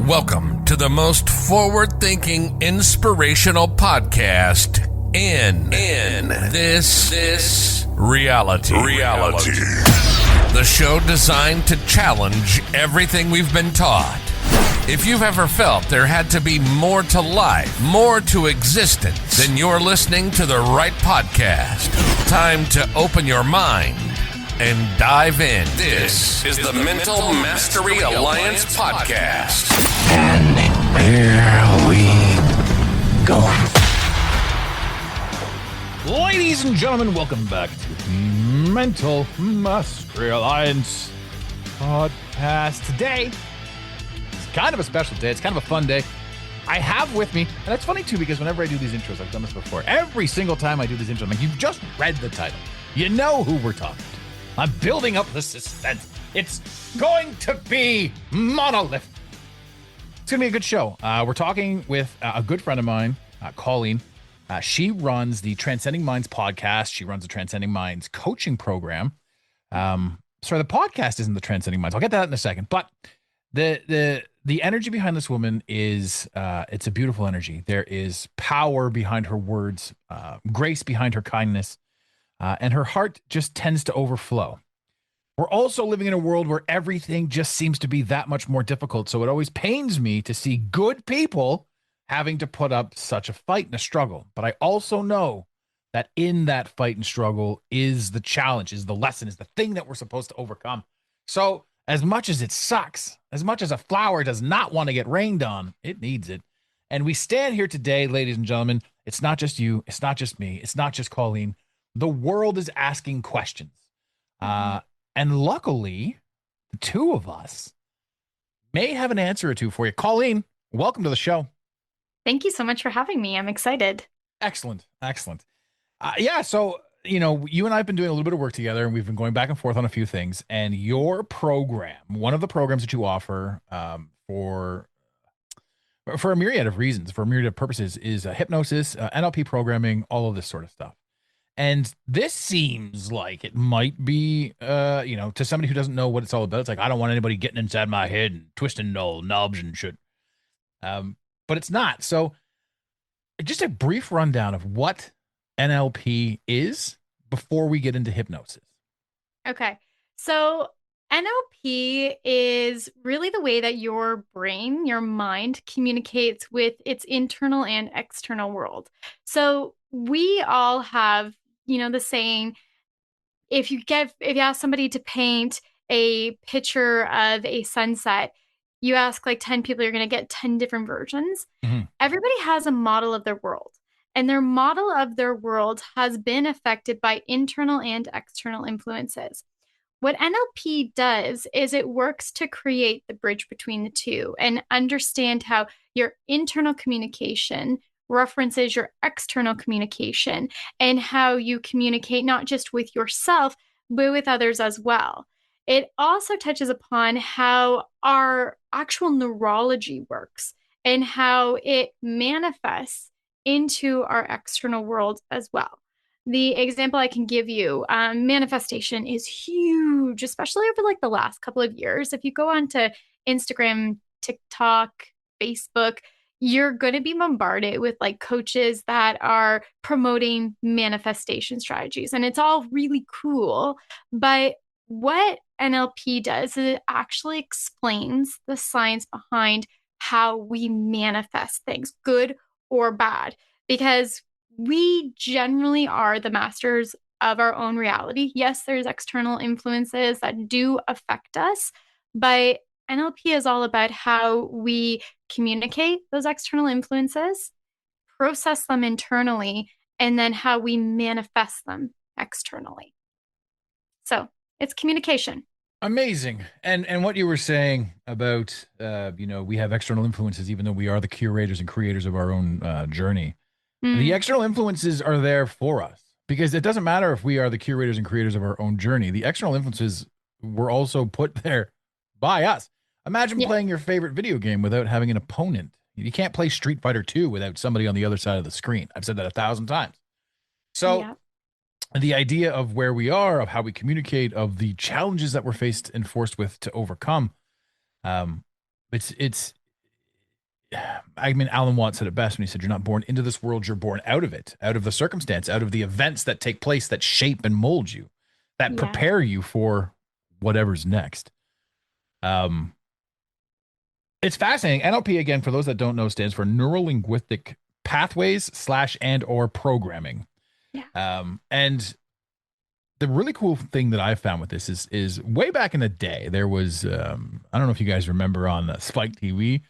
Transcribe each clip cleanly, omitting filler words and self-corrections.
Welcome to the most forward-thinking, inspirational podcast in this reality. The show designed to challenge everything we've been taught. If you've ever felt there had to be more to life, more to existence, then you're listening to the right podcast. Time to open your mind and dive in. This is the Mental Mastery Alliance podcast. And here we go. Ladies and gentlemen, welcome back to Mental Mastery Alliance podcast. Today is kind of a special day. It's kind of a fun day. I have with me, and it's funny too, because whenever I do these intros, I've done this before. Every single time I do these intros, I'm like, you've just read the title. You know who we're talking to. I'm building up the suspense. It's going to be Monolith. It's going to be a good show. We're talking with a good friend of mine, Colleen. She runs the Transcending Minds podcast. She runs the Transcending Minds coaching program. Sorry, the podcast isn't the Transcending Minds. I'll get to that in a second. But the energy behind this woman is, it's a beautiful energy. There is power behind her words, grace behind her kindness. And her heart just tends to overflow. We're also living in a world where everything just seems to be that much more difficult. So it always pains me to see good people having to put up such a fight and a struggle. But I also know that in that fight and struggle is the challenge, is the lesson, is the thing that we're supposed to overcome. So as much as it sucks, as much as a flower does not want to get rained on, it needs it. And we stand here today, ladies and gentlemen. It's not just you. It's not just me. It's not just Colleen. The world is asking questions. And luckily, the two of us may have an answer or two for you. Colleen, welcome to the show. Thank you so much for having me. I'm excited. Excellent. So, you and I have been doing a little bit of work together, and we've been going back and forth on a few things. And your program, one of the programs that you offer for a myriad of reasons, for a myriad of purposes, is hypnosis, NLP programming, all of this sort of stuff. And this seems like it might be, to somebody who doesn't know what it's all about. It's like, I don't want anybody getting inside my head and twisting all knobs and shit. But it's not. So just a brief rundown of what NLP is before we get into hypnosis. Okay. So NLP is really the way that your brain, your mind communicates with its internal and external world. So we all have, the saying, if you ask somebody to paint a picture of a sunset, you ask like 10 people, you're going to get 10 different versions. Mm-hmm. Everybody has a model of their world, and their model of their world has been affected by internal and external influences. What NLP does is it works to create the bridge between the two and understand how your internal communication references your external communication and how you communicate not just with yourself, but with others as well. It also touches upon how our actual neurology works and how it manifests into our external world as well. The example I can give you, manifestation is huge, especially over like the last couple of years. If you go onto Instagram, TikTok, Facebook, you're going to be bombarded with like coaches that are promoting manifestation strategies. And it's all really cool. But what NLP does is it actually explains the science behind how we manifest things, good or bad, because we generally are the masters of our own reality. Yes, there's external influences that do affect us, but NLP is all about how we communicate those external influences, process them internally, and then how we manifest them externally. So it's communication. Amazing. And what you were saying about, we have external influences, even though we are the curators and creators of our own journey. The external influences are there for us, because it doesn't matter if we are the curators and creators of our own journey. The external influences were also put there by us. Imagine playing your favorite video game without having an opponent. You can't play Street Fighter 2 without somebody on the other side of the screen. I've said that 1,000 times. So the idea of where we are, of how we communicate, of the challenges that we're faced and forced with to overcome, it's I mean, Alan Watts said it best when he said, you're not born into this world, you're born out of it, out of the circumstance, out of the events that take place that shape and mold you, that Yeah. prepare you for whatever's next. It's fascinating. NLP, again, for those that don't know, stands for Neuro-Linguistic Pathways / and or Programming. Yeah. And the really cool thing that I've found with this is way back in the day, there was, I don't know if you guys remember on Spike TV,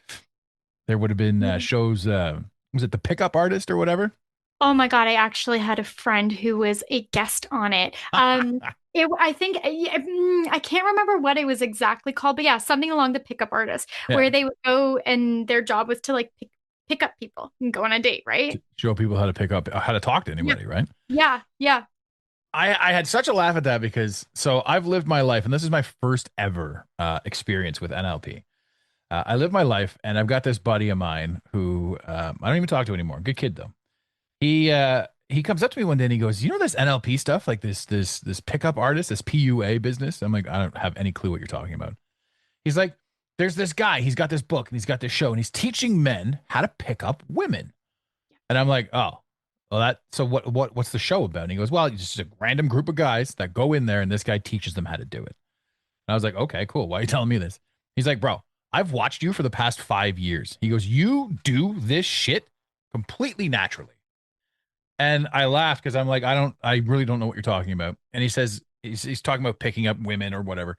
there would have been shows, was it The Pickup Artist or whatever? Oh my God, I actually had a friend who was a guest on it. I think I can't remember what it was exactly called, but yeah, something along the pickup artist, Yeah. where they would go and their job was to like pick up people and go on a date, right? Show people how to pick up, how to talk to anybody, right? Yeah, yeah. I had such a laugh at that because so I've lived my life, and this is my first ever experience with NLP. I live my life, and I've got this buddy of mine who I don't even talk to anymore. Good kid though. He comes up to me one day and he goes, "You know this NLP stuff, like this pickup artist, this PUA business?" I'm like, "I don't have any clue what you're talking about." He's like, "There's this guy. He's got this book and he's got this show, and he's teaching men how to pick up women." And I'm like, "Oh, well, what's the show about?" And he goes, "Well, it's just a random group of guys that go in there, and this guy teaches them how to do it." And I was like, "Okay, cool. Why are you telling me this?" He's like, "Bro, I've watched you for the past 5 years." He goes, "You do this shit completely naturally." And I laughed because I'm like, I really don't know what you're talking about. And he says, he's talking about picking up women or whatever.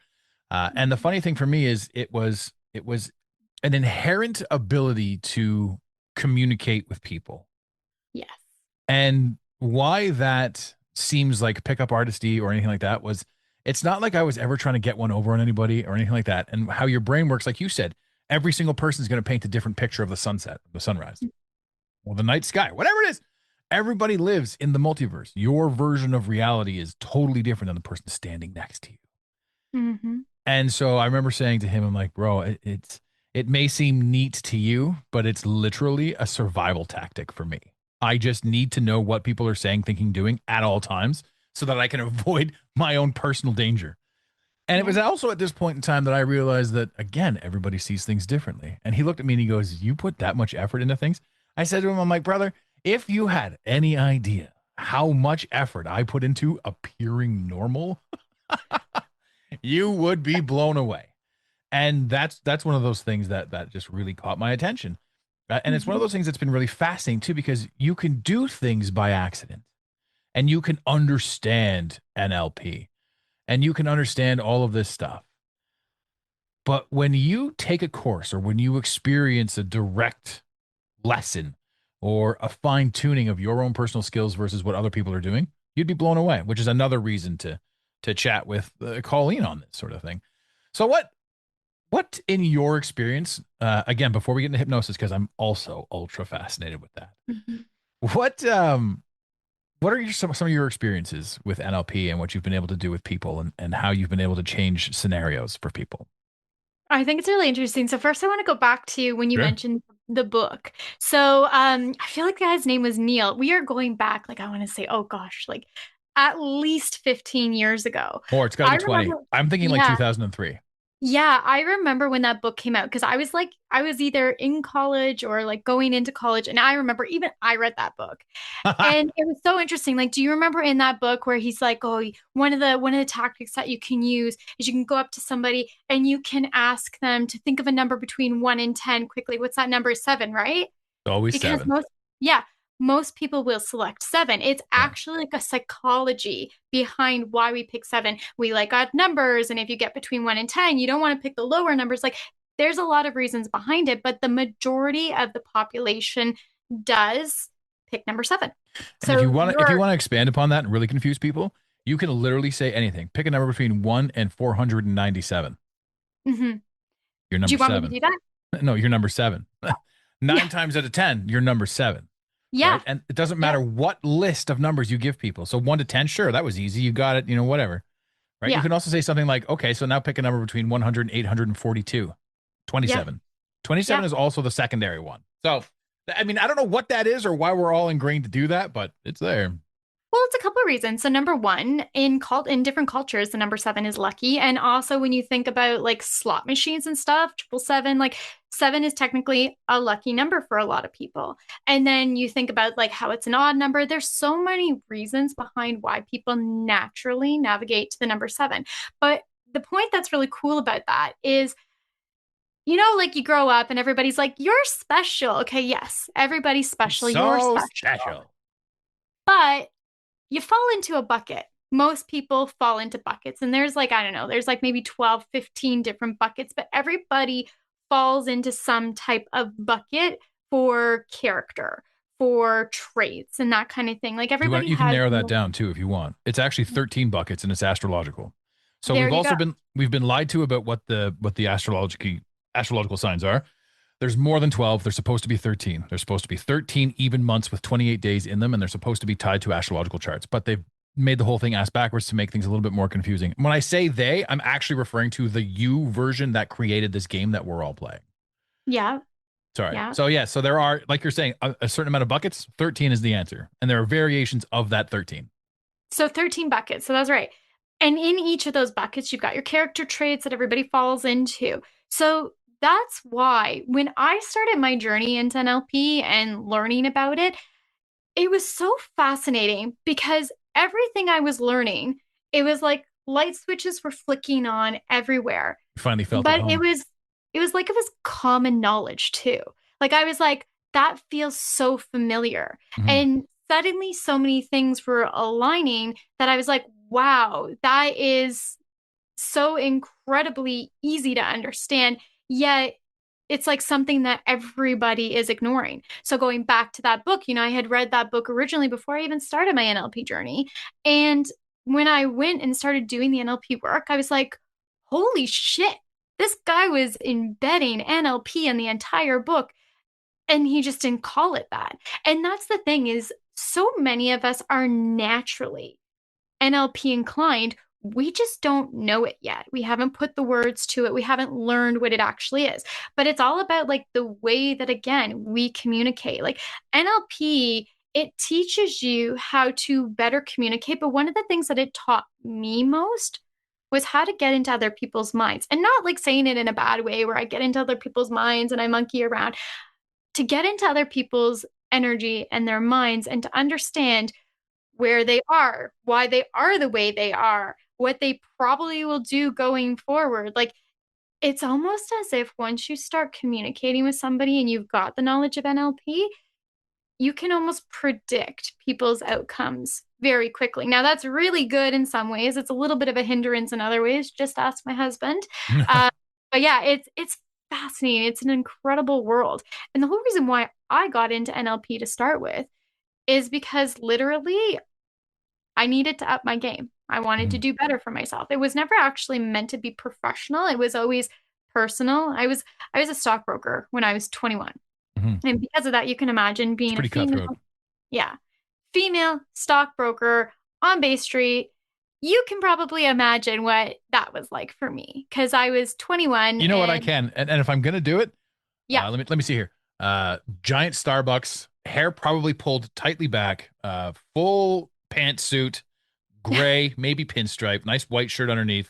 And the funny thing for me is it was an inherent ability to communicate with people. Yes. And why that seems like pickup artisty or anything like that was, it's not like I was ever trying to get one over on anybody or anything like that. And how your brain works, like you said, every single person is going to paint a different picture of the sunset, the sunrise, or the night sky, whatever it is. Everybody lives in the multiverse. Your version of reality is totally different than the person standing next to you. Mm-hmm. And so I remember saying to him, I'm like, "Bro, it may seem neat to you, but it's literally a survival tactic for me. I just need to know what people are saying, thinking, doing at all times so that I can avoid my own personal danger." And it was also at this point in time that I realized that, again, everybody sees things differently. And he looked at me and he goes, "You put that much effort into things?" I said to him, I'm like, "Brother, if you had any idea how much effort I put into appearing normal, you would be blown away." And that's one of those things that just really caught my attention. And it's one of those things that's been really fascinating too, because you can do things by accident and you can understand NLP and you can understand all of this stuff. But when you take a course or when you experience a direct lesson or a fine tuning of your own personal skills versus what other people are doing, you'd be blown away, which is another reason to chat with Colleen on this sort of thing. So what in your experience, again, before we get into hypnosis, because I'm also ultra fascinated with that, what are some of your experiences with NLP and what you've been able to do with people and how you've been able to change scenarios for people? I think it's really interesting. So first I want to go back to when you mentioned the book. So I feel like the guy's name was Neil. We are going back, like I want to say, oh gosh, like at least 15 years ago. Or it's got to be 20. I'm thinking like 2003. Yeah, I remember when that book came out because I was either in college or like going into college, and I remember even I read that book. And it was so interesting. Like, do you remember in that book where he's like, "Oh, one of the tactics that you can use is you can go up to somebody and you can ask them to think of a number between 1 and 10 quickly. What's that number? 7, right?" Always Because 7. most people will select 7. It's actually like a psychology behind why we pick 7. We like odd numbers, and if you get between 1 and 10, you don't want to pick the lower numbers. Like, there's a lot of reasons behind it, but the majority of the population does pick number 7. So if you want to expand upon that and really confuse people, you can literally say anything. Pick a number between 1 and 497. Mm-hmm. You're number 7. Do you want me to do that? No, you're number 7. 9 times out of 10, you're number 7. Yeah. Right? And it doesn't matter what list of numbers you give people. So 1 to 10, sure, that was easy. You got it, whatever. Right? You can also say something like, okay, so now pick a number between 100 and 842. 27. Yeah. 27 is also the secondary one. So, I mean, I don't know what that is or why we're all ingrained to do that, but it's there. Well, it's a couple of reasons. So number one, in different cultures, the number seven is lucky. And also when you think about like slot machines and stuff, 777, like seven is technically a lucky number for a lot of people. And then you think about like how it's an odd number. There's so many reasons behind why people naturally navigate to the number seven. But the point that's really cool about that is, like you grow up and everybody's like, you're special. Okay, yes, everybody's special. You're So special. But you fall into a bucket. Most people fall into buckets. And there's like, I don't know, there's like maybe 12, 15 different buckets, but everybody falls into some type of bucket for character, for traits, and that kind of thing. Like everybody You can has. narrow that down too if you want. It's actually 13 buckets and it's astrological. So There we've you also go. been lied to about what the astrological signs are. There's more than 12. They're supposed to be 13. They're supposed to be 13 even months with 28 days in them, and they're supposed to be tied to astrological charts. But they've made the whole thing ass backwards to make things a little bit more confusing. When I say they, I'm actually referring to the you version that created this game that we're all playing. Yeah. Sorry. Yeah. So there are, like you're saying, a certain amount of buckets. 13 is the answer. And there are variations of that 13. So 13 buckets. So that's right. And in each of those buckets, you've got your character traits that everybody falls into. So that's why when I started my journey into NLP and learning about it, it was so fascinating because everything I was learning, it was like light switches were flicking on everywhere. You finally felt at But it home. was like it was common knowledge too. Like I was like, that feels so familiar. Mhm. And suddenly so many things were aligning that I was like, wow, that is so incredibly easy to understand. Yet it's like something that everybody is ignoring. So going back to that book, I had read that book originally before I even started my NLP journey. And when I went and started doing the NLP work, I was like, holy shit, this guy was embedding NLP in the entire book and he just didn't call it that. And that's the thing is so many of us are naturally NLP inclined, we just don't know it yet. We haven't put the words to it. We haven't learned what it actually is. But it's all about like the way that, again, we communicate. Like NLP, it teaches you how to better communicate. But one of the things that it taught me most was how to get into other people's minds, and not like saying it in a bad way where I get into other people's minds and I monkey around, to get into other people's energy and their minds and to understand where they are, why they are the way they are, what they probably will do going forward. Like it's almost as if once you start communicating with somebody and you've got the knowledge of NLP, you can almost predict people's outcomes very quickly. Now that's really good in some ways. It's a little bit of a hindrance in other ways. Just ask my husband. Uh, but yeah, it's fascinating. It's an incredible world. And the whole reason why I got into NLP to start with is because literally I needed to up my game. I wanted to Mhm. do better for myself. It was never actually meant to be professional. It was always personal. I was a stockbroker when I was 21. Mhm. And because of that, you can imagine It's being a pretty female, cutthroat. yeah, female stockbroker on Bay Street. You can probably imagine what that was like for me because I was 21 You know what I and can, and if I'm gonna do it, yeah, let me see here. Giant Starbucks, hair probably pulled tightly back, full pantsuit, gray, maybe pinstripe, nice white shirt underneath,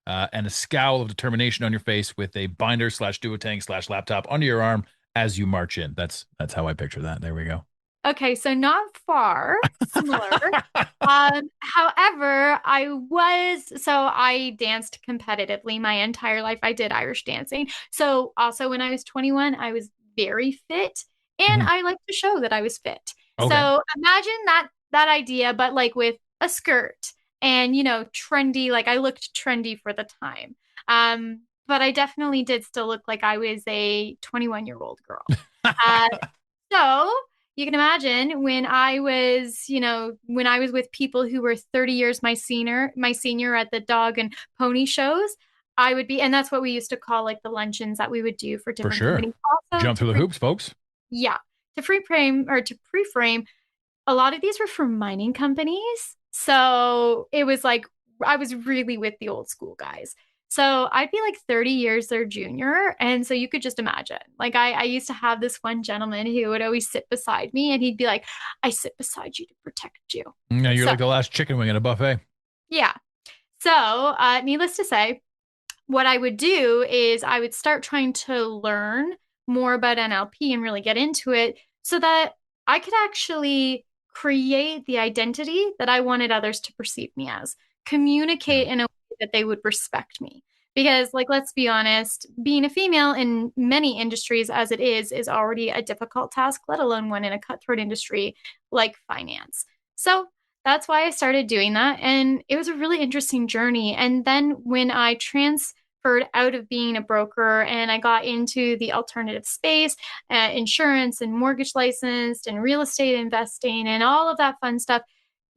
and a scowl of determination on your face with a binder slash duotang slash laptop under your arm as you march in. That's how I picture that. There we go. okay, so not far similar. However, I danced competitively my entire life. I did Irish dancing. So also when I was 21, I was very fit and Mhm. I like to show that I was fit. Okay. So imagine that idea, but like with a skirt and trendy, like I looked trendy for the time. But I definitely did still look like I was a 21-year-old girl. Uh, so you can imagine when I was with people who were 30 years my senior at the dog and pony shows, I would be, and that's what we used to call like the luncheons that we would do for For different sure. companies. Also Jump through the hoops, folks. yeah, to free frame or to pre-frame, a lot of these were for mining companies. So it was like I was really with the old school guys. So I'd be like 30 years their junior. And so you could just imagine, like, I used to have this one gentleman who would always sit beside me and he'd be like, I sit beside you to protect you. Yeah, you're So, like the last chicken wing at a buffet. yeah. So, needless to say, what I would do is I would start trying to learn more about NLP and really get into it so that I could actually create the identity that I wanted others to perceive me as, communicate in a way that they would respect me. Because, like, let's be honest, being a female in many industries as it is already a difficult task, let alone one in a cutthroat industry like finance. So that's why I started doing that. And it was a really interesting journey. And then when I transferred out of being a broker and I got into the alternative space, insurance and mortgage licensed and real estate investing and all of that fun stuff,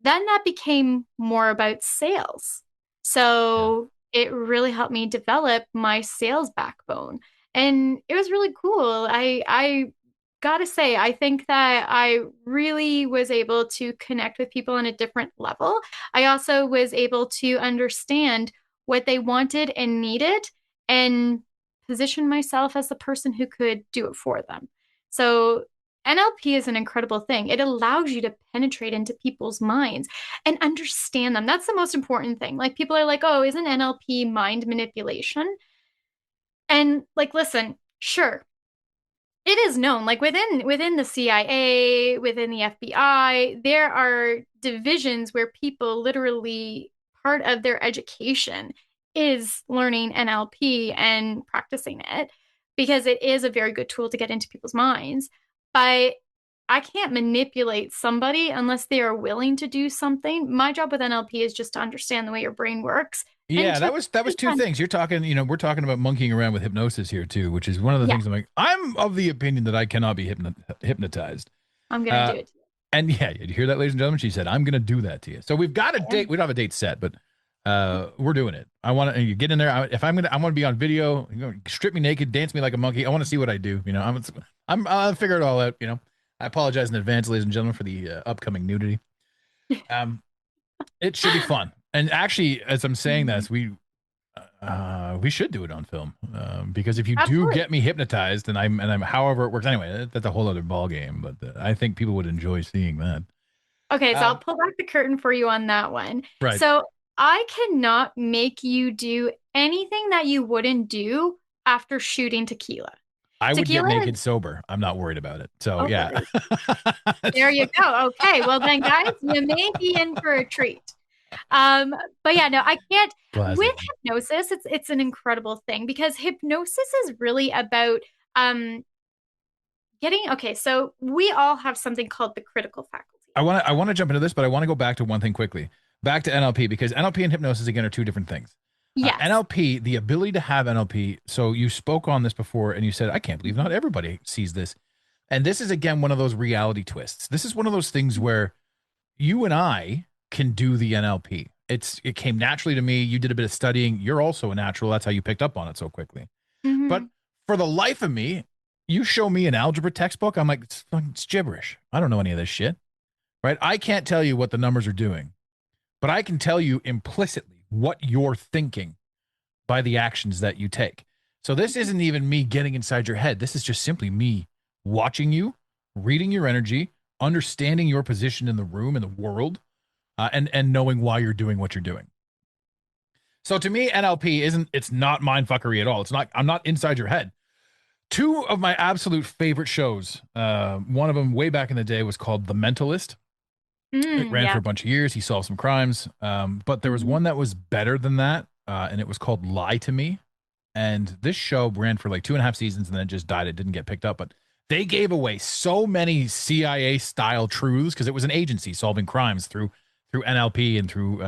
then that became more about sales. So it really helped me develop my sales backbone. And it was really cool. I gotta say, I think that I really was able to connect with people on a different level. I also was able to understand what they wanted and needed and position myself as the person who could do it for them. So NLP is an incredible thing. It allows you to penetrate into people's minds and understand them. That's the most important thing. Like, people are like, oh, isn't NLP mind manipulation? And like, listen, sure, it is known, like, within the CIA, within the FBI, there are divisions where people literally, part of their education is learning NLP and practicing it because it is a very good tool to get into people's minds. But I can't manipulate somebody unless they are willing to do something. My job with NLP is just to understand the way your brain works. Yeah, that was two things. You're talking, we're talking about monkeying around with hypnosis here too, which is one of the things I'm of the opinion that I cannot be hypnotized. I'm going to do it. And yeah, you hear that, ladies and gentlemen? She said, I'm going to do that to you. So we've got a date. We don't have a date set, but we're doing it. I want to, you get in there. I want to be on video, strip me naked, dance me like a monkey. I want to see what I do. I'll figure it all out. I apologize in advance, ladies and gentlemen, for the upcoming nudity. It should be fun. And actually, as I'm saying this, we should do it on film because if you do get me hypnotized and I'm however it works anyway, that's a whole other ball game. But I think people would enjoy seeing that. Okay, so I'll pull back the curtain for you on that one. Right. So I cannot make you do anything that you wouldn't do after shooting tequila. I would get naked sober. I'm not worried about it. So yeah. There you go. Okay, well then, guys, you may be in for a treat. But yeah, no, I can't. Classic. With hypnosis, it's an incredible thing because hypnosis is really about okay, so we all have something called the critical faculty. I want to jump into this, but I want to go back to one thing quickly. Back to NLP, because NLP and hypnosis again are two different things. Yes. NLP, the ability to have NLP. So you spoke on this before and you said, I can't believe not everybody sees this. And this is again one of those reality twists. This is one of those things where you and I can do the NLP. It came naturally to me. You did a bit of studying. You're also a natural. That's how you picked up on it so quickly. Mm-hmm. But for the life of me, you show me an algebra textbook, I'm like, it's gibberish. I don't know any of this shit. Right? I can't tell you what the numbers are doing, but I can tell you implicitly what you're thinking by the actions that you take. So this isn't even me getting inside your head. This is just simply me watching you, reading your energy, understanding your position in the room, in the world, and knowing why you're doing what you're doing. So to me, NLP it's not mind fuckery at all. I'm not inside your head. Two of my absolute favorite shows, one of them way back in the day was called The Mentalist. It ran for a bunch of years. He solved some crimes. But there was one that was better than that, and it was called Lie to Me. And this show ran for like 2.5 seasons and then it just died. It didn't get picked up. But they gave away so many CIA-style truths because it was an agency solving crimes through NLP and through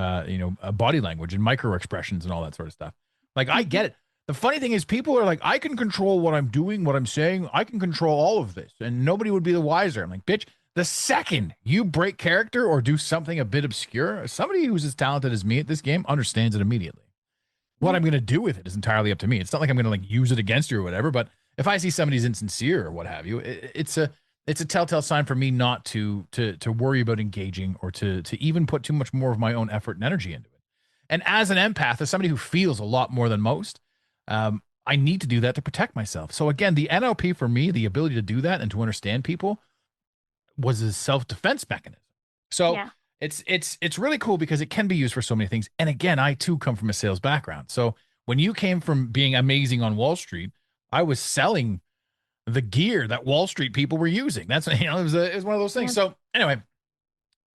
body language and micro expressions and all that sort of stuff. Like, I get it. The funny thing is, people are like, I can control what I'm doing, what I'm saying. I can control all of this, and nobody would be the wiser. I'm like, bitch, the second you break character or do something a bit obscure, somebody who's as talented as me at this game understands it immediately. What I'm going to do with it is entirely up to me. It's not like I'm going to like use it against you or whatever, but if I see somebody's insincere or what have you, it's a telltale sign for me not to worry about engaging or to even put too much more of my own effort and energy into it. And as an empath, as somebody who feels a lot more than most, I need to do that to protect myself. So again, the NLP for me, the ability to do that and to understand people was a self-defense mechanism. So Yeah. it's really cool because it can be used for so many things. And again, I too come from a sales background. So when you came from being amazing on Wall Street, I was selling the gear that Wall Street people were using. That's, it was one of those things. Yeah. So anyway,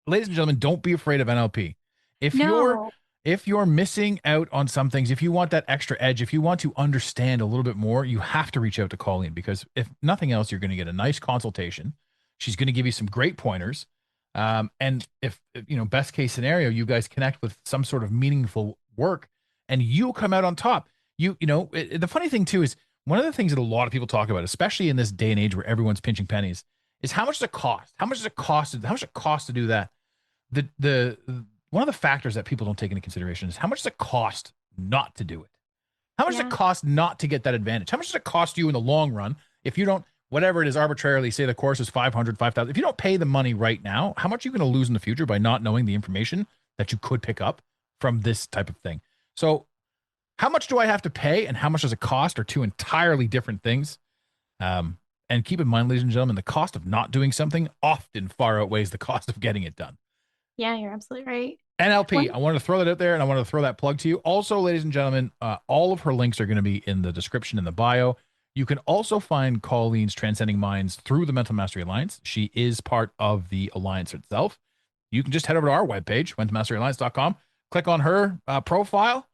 ladies and gentlemen, don't be afraid of NLP. If you're No. if you're missing out on some things, if you want that extra edge, if you want to understand a little bit more, you have to reach out to Colleen, because if nothing else, you're going to get a nice consultation. She's going to give you some great pointers. And if, best case scenario, you guys connect with some sort of meaningful work and you'll come out on top. The funny thing too is one of the things that a lot of people talk about, especially in this day and age where everyone's pinching pennies, is how much does it cost? How much does it cost? How much does it cost to do that? The one of the factors that people don't take into consideration is how much does it cost not to do it? How much does it cost not to get that advantage? How much does it cost you in the long run if you don't, whatever it is, arbitrarily say the course is 500, 5,000. If you don't pay the money right now, how much are you going to lose in the future by not knowing the information that you could pick up from this type of thing? So how much do I have to pay and how much does it cost are two entirely different things. And keep in mind, ladies and gentlemen, the cost of not doing something often far outweighs the cost of getting it done. Yeah, you're absolutely right. NLP, I wanted to throw that out there and I wanted to throw that plug to you. Also, ladies and gentlemen, all of her links are going to be in the description in the bio. You can also find Colleen's Transcending Minds through the Mental Mastery Alliance. She is part of the Alliance itself. You can just head over to our webpage, mentalmasteryalliance.com, click on her profile,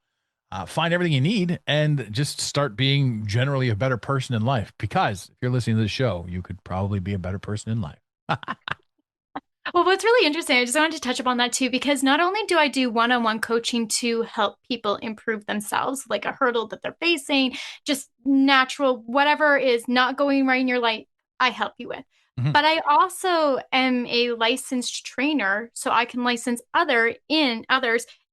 find everything you need, and just start being generally a better person in life. Because if you're listening to this show, you could probably be a better person in life. Well, what's really interesting, I just wanted to touch upon that too, because not only do I do one-on-one coaching to help people improve themselves, like a hurdle that they're facing, just natural, whatever is not going right in your life, I help you with. Mhm. But I also am a licensed trainer, so I can license others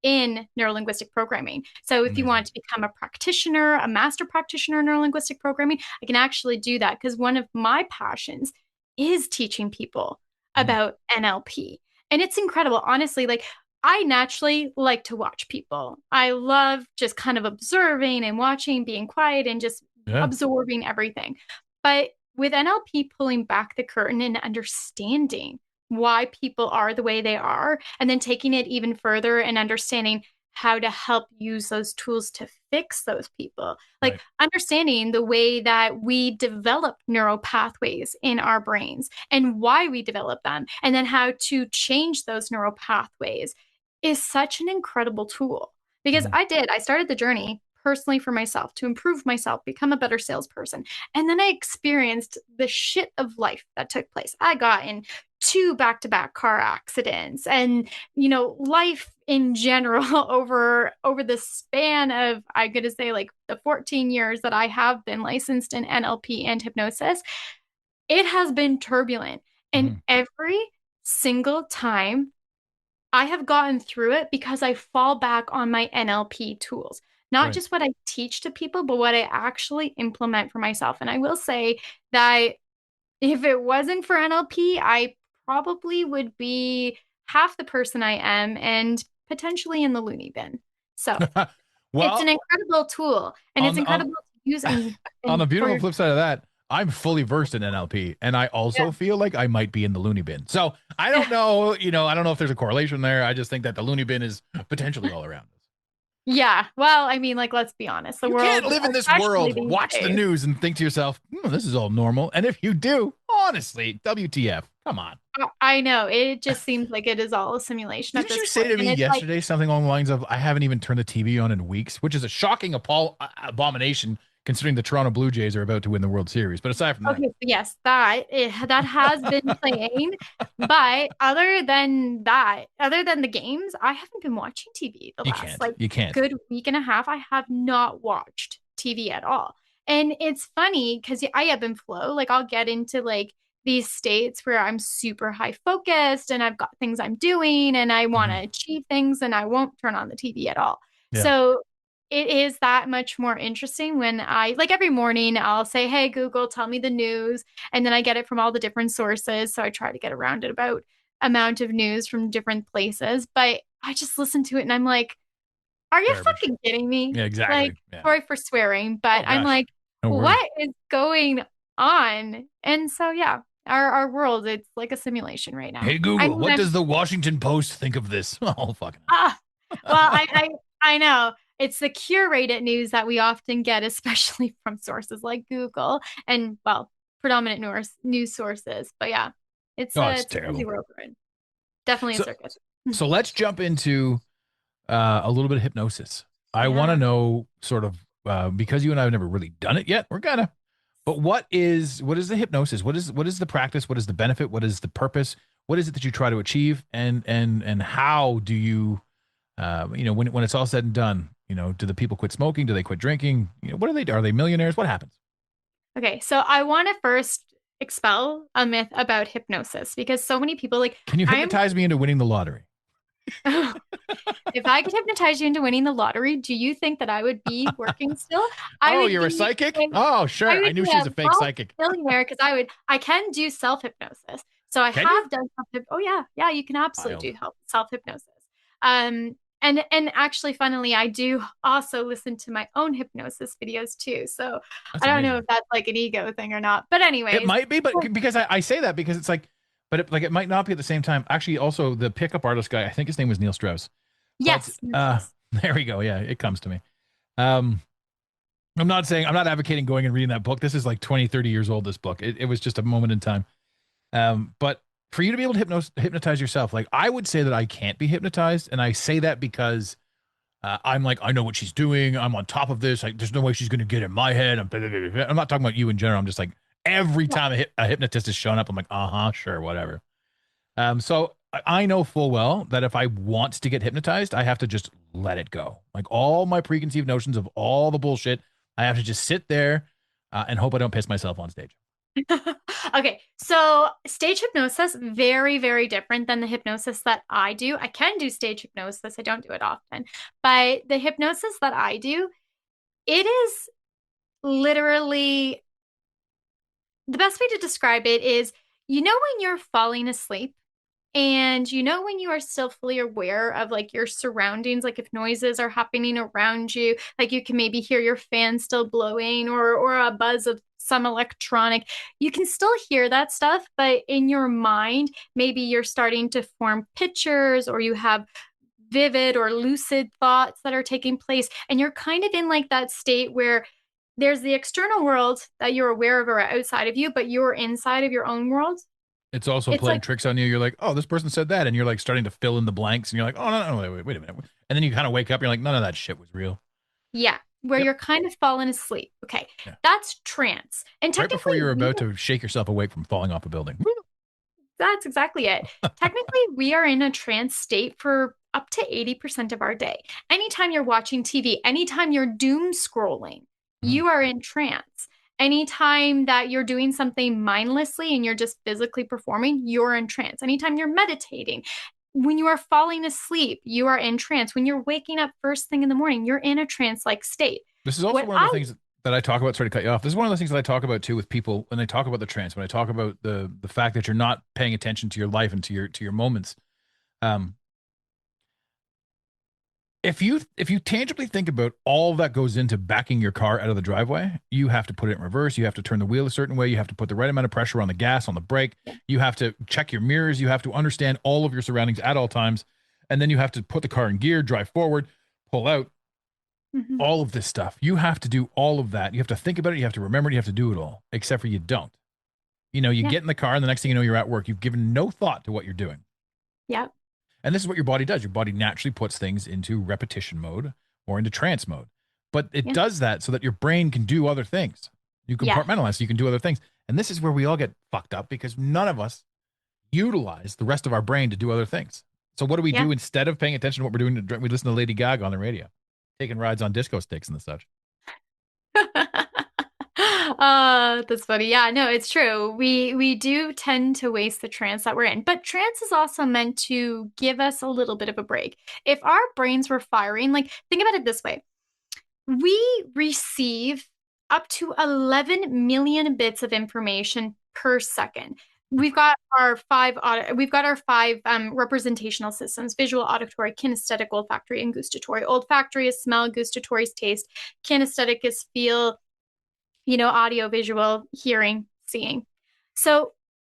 in neuro-linguistic programming. So if you want to become a practitioner, a master practitioner in neuro-linguistic programming, I can actually do that, because one of my passions is teaching people about NLP. And it's incredible. Honestly, like, I naturally like to watch people. I love just kind of observing and watching, being quiet and just absorbing everything. But with NLP pulling back the curtain and understanding why people are the way they are, and then taking it even further and understanding how to help use those tools to fix those people. Like understanding the way that we develop neural pathways in our brains and why we develop them, and then how to change those neural pathways is such an incredible tool. Because I started the journey personally for myself to improve myself, become a better salesperson. And then I experienced the shit of life that took place. I got in 2 back-to-back car accidents, and life in general over the span of, I'm going to say, like, the 14 years that I have been licensed in NLP and hypnosis, it has been turbulent. And every single time I have gotten through it because I fall back on my NLP tools. Not just what I teach to people, but what I actually implement for myself. And I will say that if it wasn't for NLP, I probably would be half the person I am and potentially in the loony bin. So it's an incredible tool, and it's incredible to use. And on the beautiful flip side of that, I'm fully versed in NLP, and I also feel like I might be in the loony bin. So I don't know, I don't know if there's a correlation there. I just think that the loony bin is potentially all around us. Yeah. Well, I mean, like, let's be honest. The world can't live in this world, watch the news, and think to yourself, this is all normal. And if you do, honestly, WTF? Come on. I know. It just seems like it is all a simulation. Didn't you say to me yesterday something along the lines of, I haven't even turned the TV on in weeks, which is a shocking abomination considering the Toronto Blue Jays are about to win the World Series. But aside from that. Okay, yes, that has been playing. But other than the games, I haven't been watching TV the last good week and a half. I have not watched TV at all. And it's funny because I ebb and flow. Like, I'll get into like these states where I'm super high focused and I've got things I'm doing and I want to achieve things, and I won't turn on the TV at all. Yeah. So it is that much more interesting when every morning I'll say, hey, Google, tell me the news. And then I get it from all the different sources. So I try to get a roundabout amount of news from different places. But I just listen to it and I'm like, are you Garbage. fucking kidding me? Yeah, exactly. Like, Yeah. sorry for swearing, but Oh, I'm gosh. like, No worries. what is going on? And so, yeah, our world, it's like a simulation right now. Hey, Google, what does the Washington Post think of this? Oh, fucking. Well, I know it's the curated news that we often get, especially from sources like Google and, well, predominant news sources. But yeah, it's it's it's a crazy terrible. world we're in. Definitely a So, circus. so let's jump into a little bit of hypnosis. I want to Yeah. know sort of because you and I have never really done it yet. We're gonna. But what is the hypnosis? What is the practice? What is the benefit? What is the purpose? What is it that you try to achieve? And how do you when it's all said and done, do the people quit smoking? Do they quit drinking? What are they? Are they millionaires? What happens? Okay, so I want to first expel a myth about hypnosis because so many people like Can you hypnotize me into winning the lottery? If I could hypnotize you into winning the lottery, do you think that I would be working still? You're a psychic? Oh, sure. I knew she was a fake psychic. Millionaire because I can do self hypnosis. So I have done self. Oh yeah, you can absolutely do self hypnosis. And actually, funnily, I do also listen to my own hypnosis videos too. So I don't know if that's like an ego thing or not. But anyways, it might be, but because I say that because it's like, but it might not be at the same time. Actually, also the pickup artist guy, I think his name was Neil Strauss. Yes. There we go. Yeah, it comes to me. I'm not advocating going and reading that book. This is like 20, 30 years old, this book. It was just a moment in time. But for you to be able to hypnotize yourself, like I would say that I can't be hypnotized. And I say that because I'm like, I know what she's doing. I'm on top of this. Like, there's no way she's going to get in my head. I'm not talking about you in general. I'm just like, every time a hypnotist is showing up, I'm like, sure, whatever. So I know full well that if I want to get hypnotized, I have to just let it go. Like all my preconceived notions of all the bullshit, I have to just sit there and hope I don't piss myself on stage. Okay, so stage hypnosis, very, very different than the hypnosis that I do. I can do stage hypnosis. I don't do it often, but the hypnosis that I do, it is literally the best way to describe it is, when you're falling asleep and when you are still fully aware of like your surroundings, like if noises are happening around you, like you can maybe hear your fan still blowing or a buzz of some electronic, you can still hear that stuff, but in your mind, maybe you're starting to form pictures or you have vivid or lucid thoughts that are taking place. And you're kind of in like that state where there's the external world that you're aware of or outside of you, but you're inside of your own world. It's also playing tricks on you. You're like, oh, this person said that. And you're like starting to fill in the blanks. And you're like, oh, no, wait a minute. And then you kind of wake up. You're like, none of that shit was real. Yeah. Where you're kind of falling asleep. Okay. Yeah. That's trance. And right before you're about to shake yourself awake from falling off a building. That's exactly it. Technically, we are in a trance state for up to 80% of our day. Anytime you're watching TV, anytime you're doom scrolling, you are in trance. Anytime that you're doing something mindlessly and you're just physically performing, you're in trance. Anytime you're meditating, when you are falling asleep, you are in trance. When you're waking up first thing in the morning, you're in a trance-like state. This is also one of the things that I talk about. Sorry to cut you off. This is one of the things that I talk about too with people when they talk about the trance. When I talk about the fact that you're not paying attention to your life and to your moments. If you tangibly think about all that goes into backing your car out of the driveway, you have to put it in reverse. You have to turn the wheel a certain way. You have to put the right amount of pressure on the gas, on the brake. You have to check your mirrors. You have to understand all of your surroundings at all times. And then you have to put the car in gear, drive forward, pull out, all of this stuff. You have to do all of that. You have to think about it. You have to remember it. You have to do it all, except for you don't. You get in the car and the next thing you know, you're at work. You've given no thought to what you're doing. Yeah. And this is what your body does. Your body naturally puts things into repetition mode or into trance mode. But it does that so that your brain can do other things. You compartmentalize so you can do other things. And this is where we all get fucked up because none of us utilize the rest of our brain to do other things. So what do we do instead of paying attention to what we're doing? We listen to Lady Gaga on the radio, taking rides on disco sticks and such. That's funny. Yeah, no, it's true. We do tend to waste the trance that we're in, but trance is also meant to give us a little bit of a break. If our brains were firing, like think about it this way. We receive up to 11 million bits of information per second. We've got our five representational systems: visual, auditory, kinesthetic, olfactory, and gustatory. Olfactory is smell, gustatory is taste, kinesthetic is feel, audio, visual, hearing, seeing. So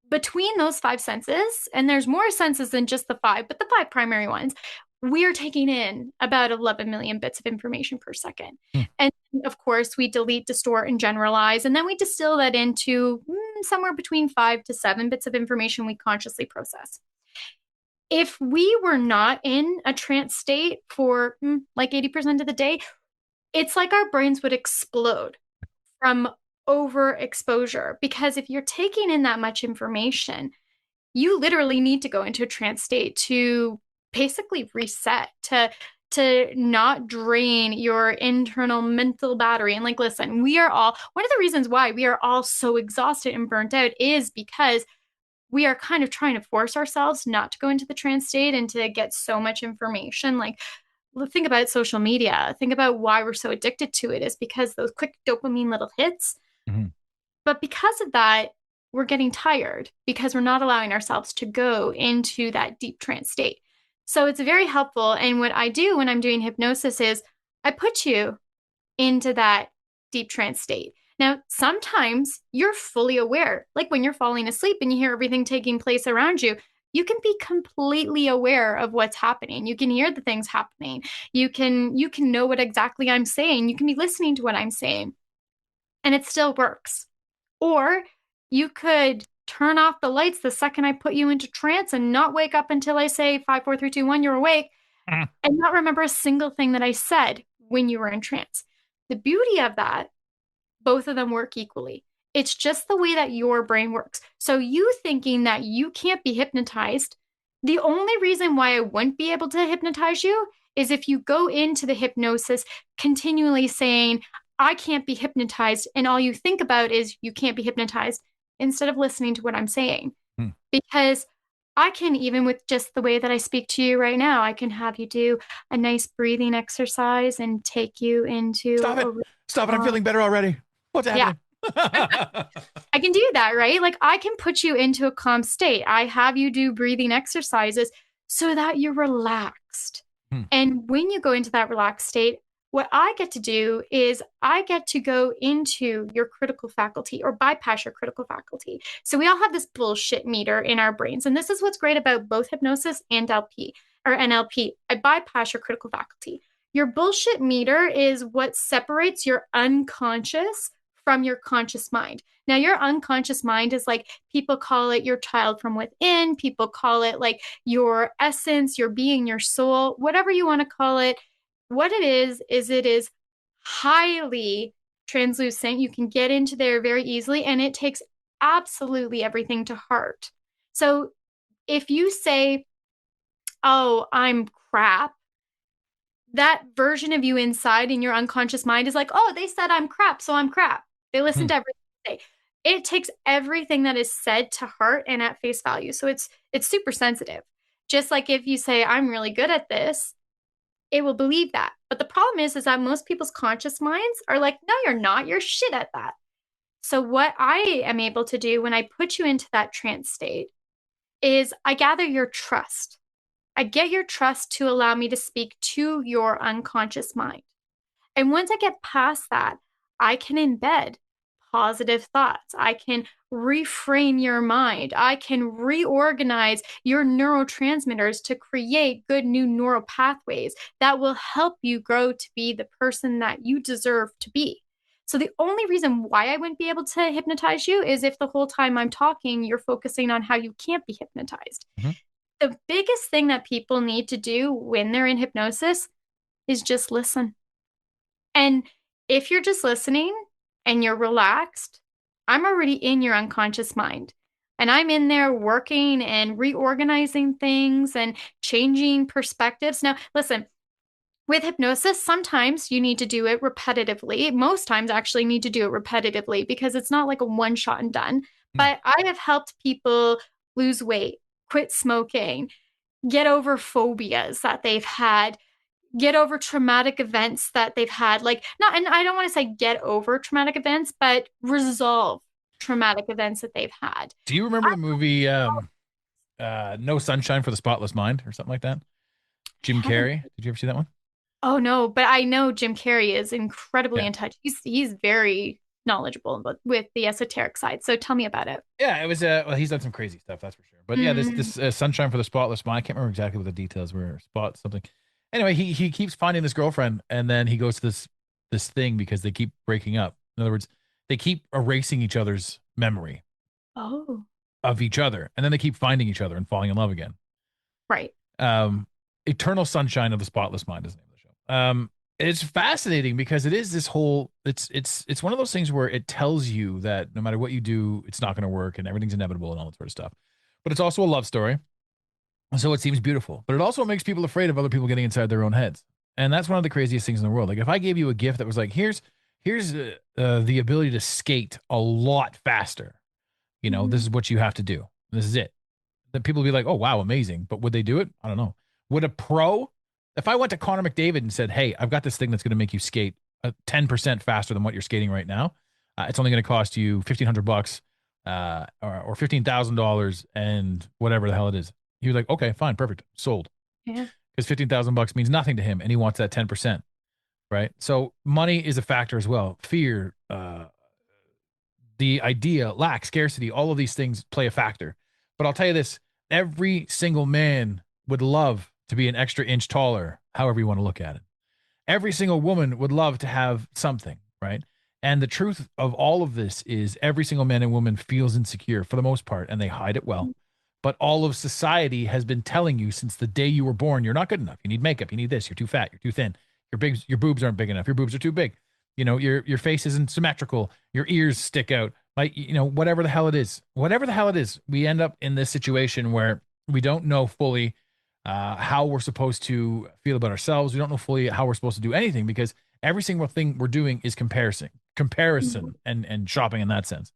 between those five senses, and there's more senses than just the five, but the five primary ones, we are taking in about 11 million bits of information per second. And of course, we delete, distort, and generalize, and then we distill that into somewhere between 5 to 7 bits of information we consciously process. If we were not in a trance state for like 80% of the day, it's like our brains would explode from overexposure. Because if you're taking in that much information, you literally need to go into a trance state to basically reset, to not drain your internal mental battery. And like, listen, we are all, one of the reasons why we are all so exhausted and burnt out is because we are kind of trying to force ourselves not to go into the trance state and to get so much information. Like, think about social media. Think about why we're so addicted to it is because those quick dopamine little hits. But because of that, we're getting tired because we're not allowing ourselves to go into that deep trance state. So it's very helpful. And what I do when I'm doing hypnosis is I put you into that deep trance state. Now, sometimes you're fully aware, like when you're falling asleep and you hear everything taking place around you, you can be completely aware of what's happening. You can hear the things happening. You can know what exactly I'm saying. You can be listening to what I'm saying, and it still works. Or you could turn off the lights the second I put you into trance and not wake up until I say 5, 4, 3, 2, 1, you're awake, and not remember a single thing that I said when you were in trance. The beauty of that, both of them work equally. It's just the way that your brain works. So you thinking that you can't be hypnotized, the only reason why I wouldn't be able to hypnotize you is if you go into the hypnosis continually saying, I can't be hypnotized, and all you think about is you can't be hypnotized instead of listening to what I'm saying. Because I can, even with just the way that I speak to you right now, I can have you do a nice breathing exercise and take you into Stop it. I'm feeling better already. What's happening? I can do that, right? Like, I can put you into a calm state. I have you do breathing exercises so that you're relaxed. And when you go into that relaxed state, what I get to do is I get to go into your critical faculty or bypass your critical faculty. So we all have this bullshit meter in our brains. And this is what's great about both hypnosis and LP or NLP. I bypass your critical faculty. Your bullshit meter is what separates your unconscious from your conscious mind. Now, your unconscious mind is like, people call it your child from within. People call it like your essence, your being, your soul, whatever you want to call it. What it is it is highly translucent. You can get into there very easily, and it takes absolutely everything to heart. So if you say, oh, I'm crap, that version of you inside in your unconscious mind is like, oh, they said I'm crap, so I'm crap. They listen to everything they say. It takes everything that is said to heart and at face value. So it's super sensitive. Just like if you say, I'm really good at this, it will believe that. But the problem is that most people's conscious minds are like, no, you're not. You're shit at that. So what I am able to do when I put you into that trance state is I gather your trust. I get your trust to allow me to speak to your unconscious mind. And once I get past that, I can embed positive thoughts. I can reframe your mind. I can reorganize your neurotransmitters to create good new neural pathways that will help you grow to be the person that you deserve to be. So the only reason why I wouldn't be able to hypnotize you is if the whole time I'm talking, you're focusing on how you can't be hypnotized. The biggest thing that people need to do when they're in hypnosis is just listen. And if you're just listening and you're relaxed, I'm already in your unconscious mind. And I'm in there working and reorganizing things and changing perspectives. Now, listen, with hypnosis, sometimes you need to do it repetitively. Most times, actually, need to do it repetitively because it's not like a one shot and done. But I have helped people lose weight, quit smoking, get over phobias that they've had, get over traumatic events that they've had. Like, not, and I don't want to say get over traumatic events, but resolve traumatic events that they've had. Do you remember the movie No Sunshine for the Spotless Mind or something like that? I Jim haven't. Carrey. Did you ever see that one? Oh no, but I know Jim Carrey is incredibly Yeah. in touch. He's very knowledgeable with the esoteric side. So tell me about it. Yeah, it was well, he's done some crazy stuff, that's for sure. But yeah, this Mm. this Sunshine for the Spotless Mind. I can't remember exactly what the details were. Spot something. Anyway, he keeps finding this girlfriend, and then he goes to this thing because they keep breaking up. In other words, they keep erasing each other's memory Oh, of each other, and then they keep finding each other and falling in love again. right. Um, Eternal Sunshine of the Spotless Mind is the name of the show. It's fascinating because it is this whole it's one of those things where it tells you that no matter what you do, it's not going to work and everything's inevitable and all that sort of stuff. But it's also a love story, so it seems beautiful. But it also makes people afraid of other people getting inside their own heads, and that's one of the craziest things in the world. Like if I gave you a gift that was like, here's the ability to skate a lot faster. You know, this Mhm. is what you have to do. This is it. Then people would be like, oh, wow, amazing. But would they do it? I don't know. Would a pro, if I went to Connor McDavid and said, hey, I've got this thing that's going to make you skate 10% faster than what you're skating right now, it's only going to cost you 1,500 bucks or $15,000 and whatever the hell it is. He was like, okay, fine, perfect, sold. Yeah. Because 15,000 bucks means nothing to him and he wants that 10%, right? So money is a factor as well. Fear, the idea, lack, scarcity, all of these things play a factor. But I'll tell you this, every single man would love to be an extra inch taller, however you want to look at it. Every single woman would love to have something, right? And the truth of all of this is every single man and woman feels insecure for the most part, and they hide it well. But all of society has been telling you since the day you were born, you're not good enough. You need makeup. You need this. You're too fat. You're too thin. Your boobs aren't big enough. Your boobs are too big. You know, your face isn't symmetrical. Your ears stick out. Like, you know, whatever the hell it is, we end up in this situation where we don't know fully how we're supposed to feel about ourselves. We don't know fully how we're supposed to do anything because every single thing we're doing is comparison and shopping in that sense.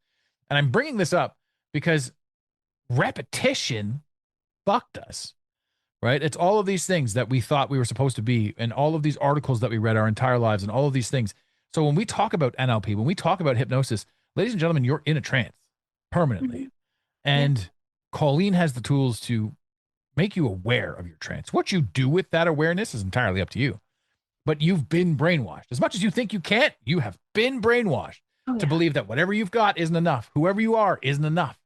And I'm bringing this up because repetition fucked us, right? It's all of these things that we thought we were supposed to be, and all of these articles that we read our entire lives, and all of these things. So when we talk about NLP, when we talk about hypnosis, ladies and gentlemen, you're in a trance permanently. Mhm. Yeah. And Colleen has the tools to make you aware of your trance. What you do with that awareness is entirely up to you. But you've been brainwashed. As much as you think you can't, you have been brainwashed Oh to yeah. believe that whatever you've got isn't enough. Whoever you are isn't enough.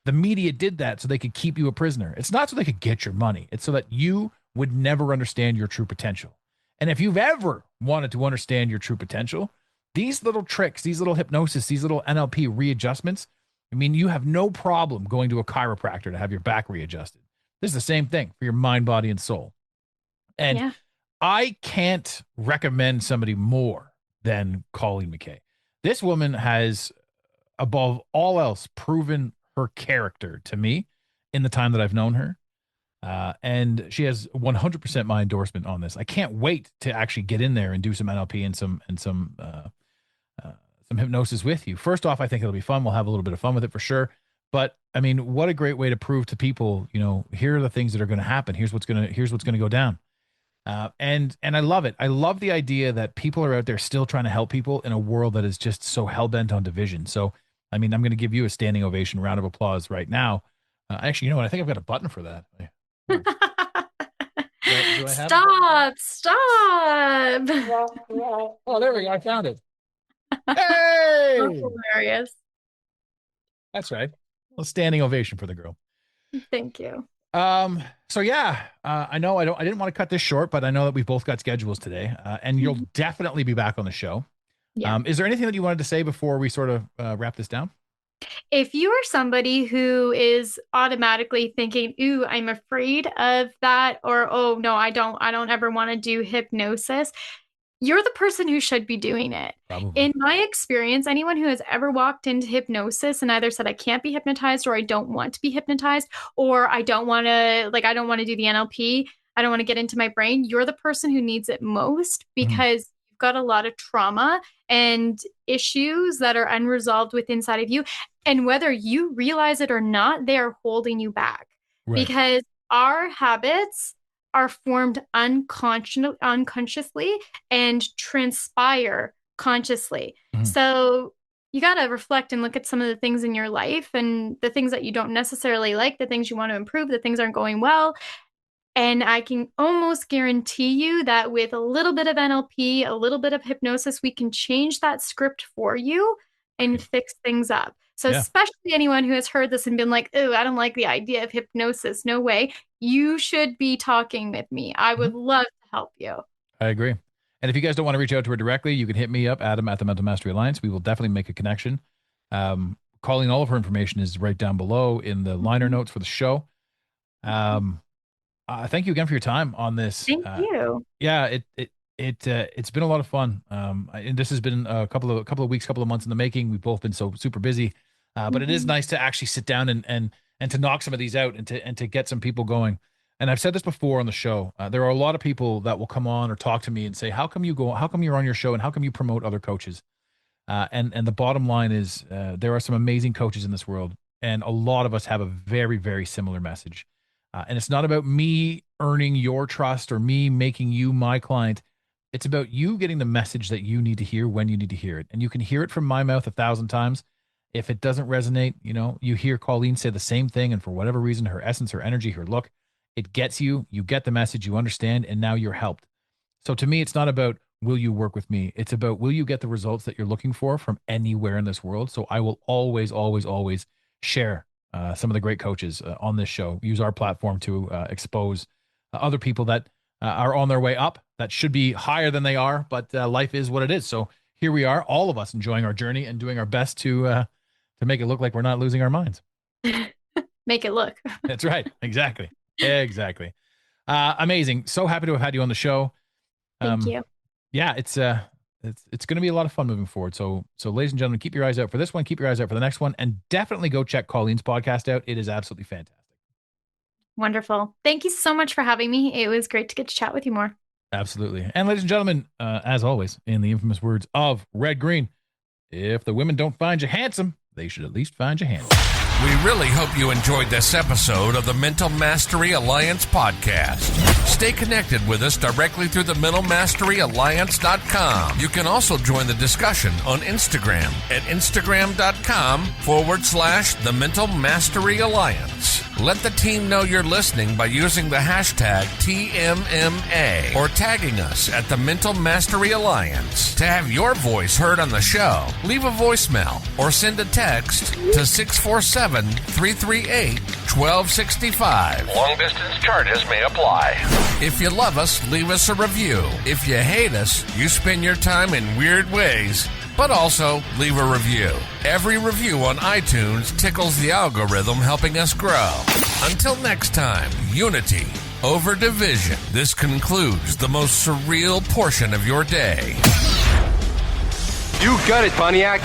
The media did that so they could keep you a prisoner. It's not so they could get your money. It's so that you would never understand your true potential. And if you've ever wanted to understand your true potential, these little tricks, these little hypnosis, these little NLP readjustments, I mean, you have no problem going to a chiropractor to have your back readjusted. This is the same thing for your mind, body, and soul. And Yeah. I can't recommend somebody more than Colleen McKay. This woman has, above all else, proven her character to me in the time that I've known her. And she has 100% my endorsement on this. I can't wait to actually get in there and do some NLP and some hypnosis with you. First off, I think it'll be fun. We'll have a little bit of fun with it for sure. But I mean, what a great way to prove to people, you know, here are the things that are going to happen. Here's what's going to go down. And I love it. I love the idea that people are out there still trying to help people in a world that is just so hell bent on division. So, I mean, I'm going to give you a standing ovation, round of applause right now. Actually, you know what? I think I've got a button for that. Do I have it? Stop. Oh, there we go. I found it. That's Hey, hilarious. that's right. A standing ovation for the girl. Thank you. So yeah, I know I didn't want to cut this short, but I know that we've both got schedules today, and you'll Mhm. definitely be back on the show. Yeah. Is there anything that you wanted to say before we sort of wrap this down? If you are somebody who is automatically thinking, "Ooh, I'm afraid of that," or "Oh, no, I don't ever want to do hypnosis," you're the person who should be doing it. Probably. In my experience, anyone who has ever walked into hypnosis and either said, I can't be hypnotized, or I don't want to be hypnotized, or I don't want to do the NLP, I don't want to get into my brain, you're the person who needs it most Mhm. because you've got a lot of trauma and issues that are unresolved within inside of you. And whether you realize it or not, they are holding you back Right. because our habits are formed unconsciously and transpire consciously. Mhm. So you got to reflect and look at some of the things in your life and the things that you don't necessarily like, the things you want to improve, the things aren't going well. And I can almost guarantee you that with a little bit of NLP, a little bit of hypnosis, we can change that script for you and fix things up. So especially anyone who has heard this and been like, oh, I don't like the idea of hypnosis. No way. You should be talking with me. I would love to help you. I agree. And if you guys don't want to reach out to her directly, you can hit me up, Adam at the Mental Mastery Alliance. We will definitely make a connection. Colleen, all of her information is right down below in the liner notes for the show. Thank you again for your time on this. Thank you. Yeah, it's been a lot of fun. And this has been a couple of weeks, couple of months in the making. We've both been so super busy, but it is nice to actually sit down and to knock some of these out and to get some people going. And I've said this before on the show. There are a lot of people that will come on or talk to me and say, how come you're on your show and how come you promote other coaches? And the bottom line is there are some amazing coaches in this world, and a lot of us have a very, very similar message. And it's not about me earning your trust or me making you my client. It's about you getting the message that you need to hear when you need to hear it. And you can hear it from my mouth 1,000 times. If it doesn't resonate, you hear Colleen say the same thing. And for whatever reason, her essence, her energy, her look, it gets you get the message, you understand, and now you're helped. So to me, it's not about, will you work with me? It's about, will you get the results that you're looking for from anywhere in this world? So I will always, always, always share some of the great coaches on this show, use our platform to expose other people that are on their way up, that should be higher than they are, but life is what it is. So here we are, all of us enjoying our journey and doing our best to make it look like we're not losing our minds. Make it look. That's right. Exactly. Amazing. So happy to have had you on the show. Thank you. Yeah, it's going to be a lot of fun moving forward. So ladies and gentlemen, keep your eyes out for this one, keep your eyes out for the next one, and definitely go check Colleen's podcast out. It is absolutely fantastic. Wonderful. Thank you so much for having me. It was great to get to chat with you more. Absolutely. And ladies and gentlemen, as always, in the infamous words of Red Green, if the women don't find you handsome, they should at least find you handsome. We really hope you enjoyed this episode of the Mental Mastery Alliance podcast. Stay connected with us directly through the mentalmasteryalliance.com. You can also join the discussion on Instagram at instagram.com/the Mental Mastery Alliance. Let the team know you're listening by using the hashtag TMMA or tagging us at the Mental Mastery Alliance. To have your voice heard on the show, leave a voicemail or send a text to 647-338-1265. Long distance charges may apply. If you love us, leave us a review. If you hate us, you spend your time in weird ways, but also leave a review. Every review on iTunes tickles the algorithm, helping us grow. Until next time, unity over division. This concludes the most surreal portion of your day. You got it, Pontiac.